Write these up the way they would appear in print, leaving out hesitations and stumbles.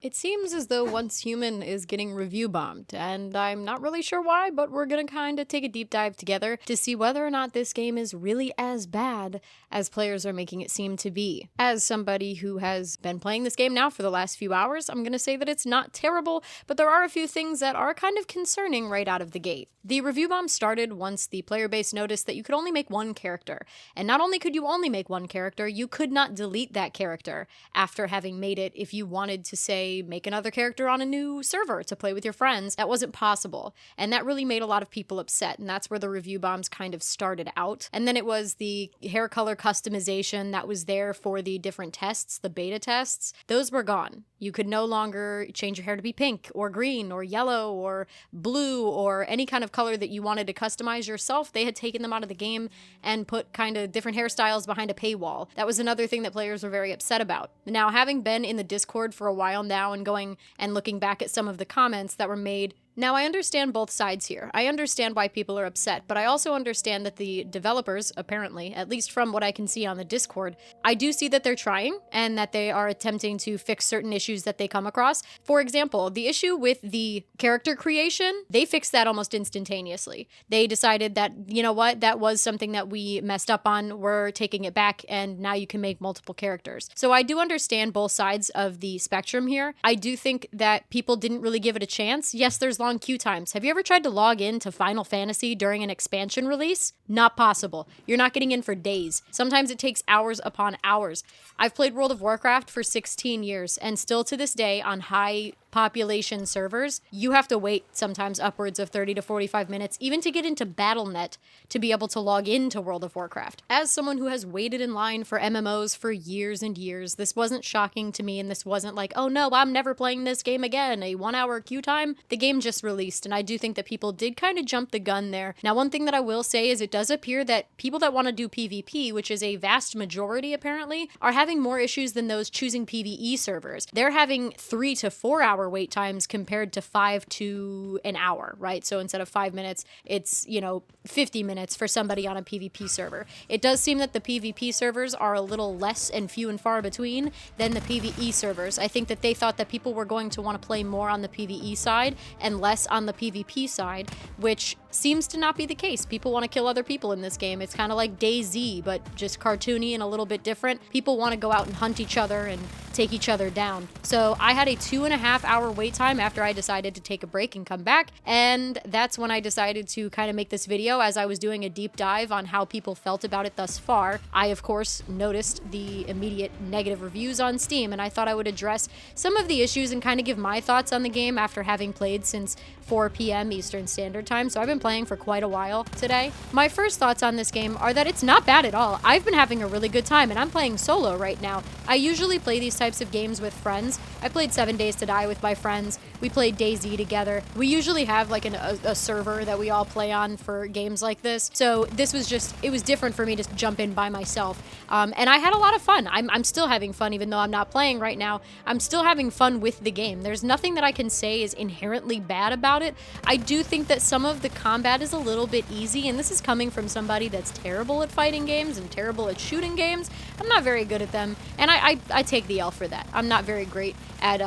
It seems as though Once Human is getting review bombed, and I'm not really sure why, but we're gonna kinda take a deep dive together to see whether or not this game is really as bad as players are making it seem to be. As somebody who has been playing this game now for the last few hours, I'm gonna say that it's not terrible, but there are a few things that are kind of concerning right out of the gate. The review bomb started once the player base noticed that you could only make one character, and not only could you only make one character, you could not delete that character after having made it if you wanted to, say, make another character on a new server to play with your friends. That wasn't possible, and that really made a lot of people upset, and that's where the review bombs kind of started out. And then it was the hair color customization that was there for the different tests, the beta tests. Those were gone. You could no longer change your hair to be pink or green or yellow or blue or any kind of color that you wanted to customize yourself. They had taken them out of the game and put kind of different hairstyles behind a paywall. That was another thing that players were very upset about. Now, having been in the Discord for a while now and going and looking back at some of the comments that were made, now, I understand both sides here. I understand why people are upset, but I also understand that the developers, apparently, at least from what I can see on the Discord, I do see that they're trying and that they are attempting to fix certain issues that they come across. For example, the issue with the character creation, they fixed that almost instantaneously. They decided that, you know what, that was something that we messed up on, we're taking it back, and now you can make multiple characters. So I do understand both sides of the spectrum here. I do think that people didn't really give it a chance. Yes, there's long queue times. Have you ever tried to log in to Final Fantasy during an expansion release? Not possible. You're not getting in for days. Sometimes it takes hours upon hours. I've played World of Warcraft for 16 years, and still to this day on high population servers, you have to wait sometimes upwards of 30 to 45 minutes even to get into BattleNet to be able to log into World of Warcraft. As someone who has waited in line for MMOs for years and years, this wasn't shocking to me, and this wasn't like, oh no, I'm never playing this game again, a 1 hour queue time. The game just released, and I do think that people did kind of jump the gun there. Now, one thing that I will say is it does appear that people that want to do PvP, which is a vast majority apparently, are having more issues than those choosing PvE servers. They're having 3 to 4 hour wait times compared to 5 to an hour, right? So instead of 5 minutes, it's, 50 minutes for somebody on a PvP server. It does seem that the PvP servers are a little less and few and far between than the PvE servers. I think that they thought that people were going to want to play more on the PvE side and less on the PvP side, which seems to not be the case. People want to kill other people in this game. It's kind of like DayZ, but just cartoony and a little bit different. People want to go out and hunt each other and take each other down. So I had a 2.5 hour wait time after I decided to take a break and come back, and that's when I decided to kind of make this video as I was doing a deep dive on how people felt about it thus far. I, of course, noticed the immediate negative reviews on Steam, and I thought I would address some of the issues and kind of give my thoughts on the game after having played since 4 p.m. Eastern Standard Time, so I've been playing for quite a while today. My first thoughts on this game are that it's not bad at all. I've been having a really good time, and I'm playing solo right now. I usually play these types of games with friends. I played 7 Days to Die with my friends. We played DayZ together. We usually have like a server that we all play on for games like this, so this was just, it was different for me to jump in by myself, and I had a lot of fun. I'm still having fun even though I'm not playing right now. I'm still having fun with the game. There's nothing that I can say is inherently bad about it. I do think that some of the combat is a little bit easy, and this is coming from somebody that's terrible at fighting games and terrible at shooting games. I'm not very good at them, and I take the L for that. I'm not very great at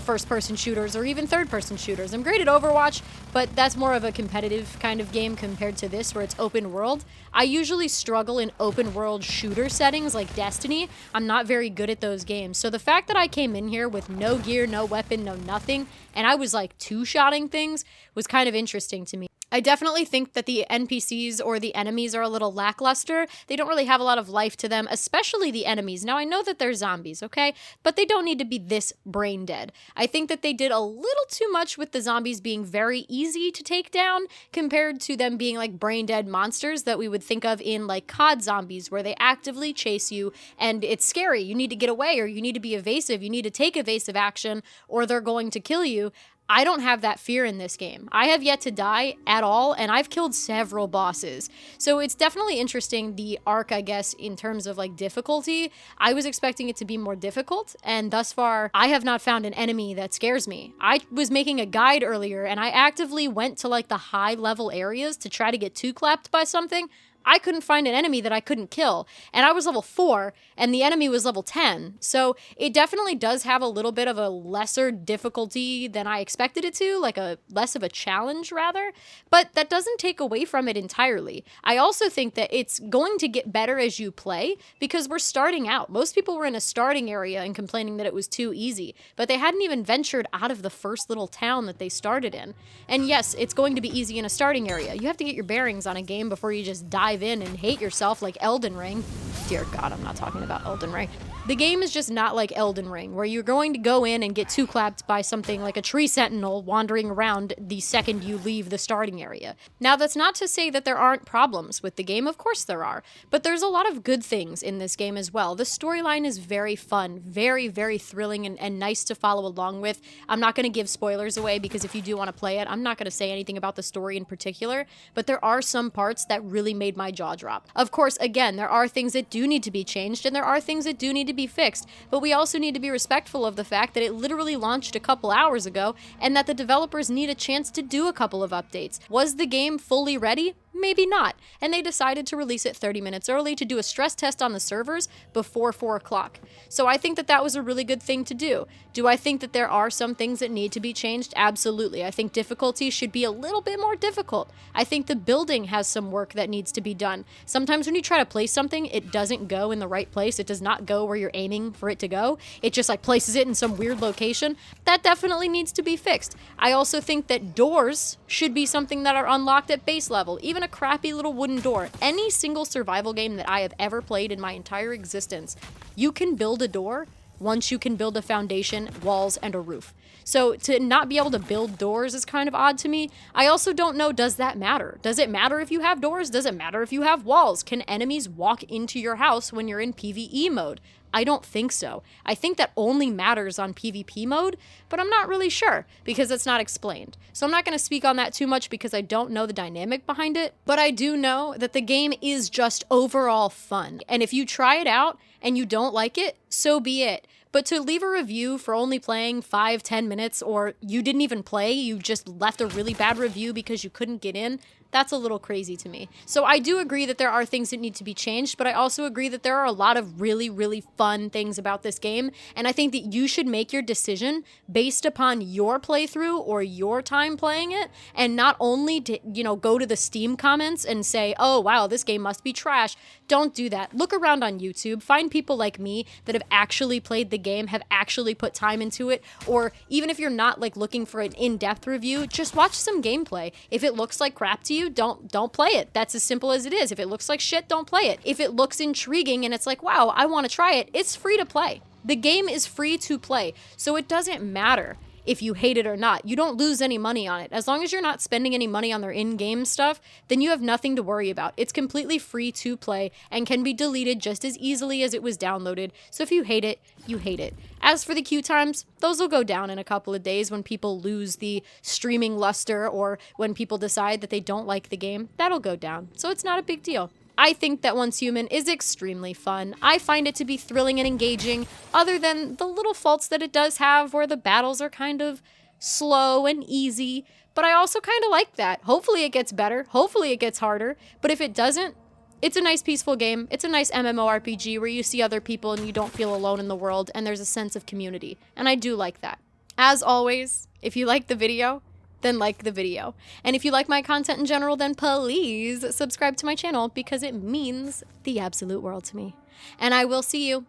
first-person shooters or even third-person shooters. I'm great at Overwatch, but that's more of a competitive kind of game compared to this where it's open world. I usually struggle in open world shooter settings like Destiny. I'm not very good at those games. So the fact that I came in here with no gear, no weapon, no nothing, and I was like two-shotting things was kind of interesting to me. I definitely think that the NPCs or the enemies are a little lackluster. They don't really have a lot of life to them, especially the enemies. Now, I know that they're zombies, okay? But they don't need to be this brain dead. I think that they did a little too much with the zombies being very easy to take down compared to them being like brain dead monsters that we would think of in like COD zombies, where they actively chase you and it's scary. You need to get away, or you need to be evasive. You need to take evasive action or they're going to kill you. I don't have that fear in this game. I have yet to die at all, and I've killed several bosses. So it's definitely interesting, the arc, I guess, in terms of like difficulty. I was expecting it to be more difficult, and thus far, I have not found an enemy that scares me. I was making a guide earlier, and I actively went to like the high level areas to try to get two clapped by something. I couldn't find an enemy that I couldn't kill. And I was level 4 and the enemy was level 10. So it definitely does have a little bit of a lesser difficulty than I expected it to, like a less of a challenge rather. But that doesn't take away from it entirely. I also think that it's going to get better as you play because we're starting out. Most people were in a starting area and complaining that it was too easy, but they hadn't even ventured out of the first little town that they started in. And yes, it's going to be easy in a starting area. You have to get your bearings on a game before you just dive in and hate yourself like Elden Ring. Dear God, I'm not talking about Elden Ring. The game is just not like Elden Ring, where you're going to go in and get two-clapped by something like a tree sentinel wandering around the second you leave the starting area. Now, that's not to say that there aren't problems with the game, of course there are, but there's a lot of good things in this game as well. The storyline is very fun, very, very thrilling and nice to follow along with. I'm not going to give spoilers away because if you do want to play it, I'm not going to say anything about the story in particular, but there are some parts that really made my jaw drop. Of course, again, there are things that do need to be changed and there are things that do need to be fixed, but we also need to be respectful of the fact that it literally launched a couple hours ago and that the developers need a chance to do a couple of updates. Was the game fully ready? Maybe not. And they decided to release it 30 minutes early to do a stress test on the servers before 4 o'clock. So I think that that was a really good thing to do. Do I think that there are some things that need to be changed? Absolutely. I think difficulty should be a little bit more difficult. I think the building has some work that needs to be done. Sometimes when you try to place something, it doesn't go in the right place. It does not go where you're aiming for it to go. It just like places it in some weird location. That definitely needs to be fixed. I also think that doors should be something that are unlocked at base level. Even a crappy little wooden door. Any single survival game that I have ever played in my entire existence, you can build a door once you can build a foundation, walls, and a roof. So to not be able to build doors is kind of odd to me. I also don't know, does that matter? Does it matter if you have doors? Does it matter if you have walls? Can enemies walk into your house when you're in PvE mode? I don't think so. I think that only matters on PvP mode, but I'm not really sure because it's not explained. So I'm not going to speak on that too much because I don't know the dynamic behind it, but I do know that the game is just overall fun. And if you try it out and you don't like it, so be it. But to leave a review for only playing 5-10 minutes, or you didn't even play, you just left a really bad review because you couldn't get in, that's a little crazy to me. So I do agree that there are things that need to be changed, but I also agree that there are a lot of really, really fun things about this game, and I think that you should make your decision based upon your playthrough or your time playing it, and not only to, go to the Steam comments and say, oh wow, this game must be trash. Don't do that. Look around on YouTube, find people like me that have actually played the game, have actually put time into it, or even if you're not like looking for an in-depth review, just watch some gameplay. If it looks like crap to you, don't play it. That's as simple as it is. If it looks like shit, don't play it. If it looks intriguing and it's like, wow, I want to try it, it's free to play. The game is free to play, so it doesn't matter if you hate it or not. You don't lose any money on it. As long as you're not spending any money on their in-game stuff, then you have nothing to worry about. It's completely free to play and can be deleted just as easily as it was downloaded. So if you hate it, you hate it. As for the queue times, those will go down in a couple of days when people lose the streaming luster or when people decide that they don't like the game. That'll go down. So it's not a big deal. I think that Once Human is extremely fun. I find it to be thrilling and engaging, other than the little faults that it does have where the battles are kind of slow and easy, but I also kind of like that. Hopefully it gets better, hopefully it gets harder, but if it doesn't, it's a nice peaceful game. It's a nice MMORPG where you see other people and you don't feel alone in the world and there's a sense of community, and I do like that. As always, if you like the video, then like the video. And if you like my content in general, then please subscribe to my channel because it means the absolute world to me. And I will see you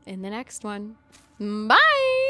in the next one. Bye!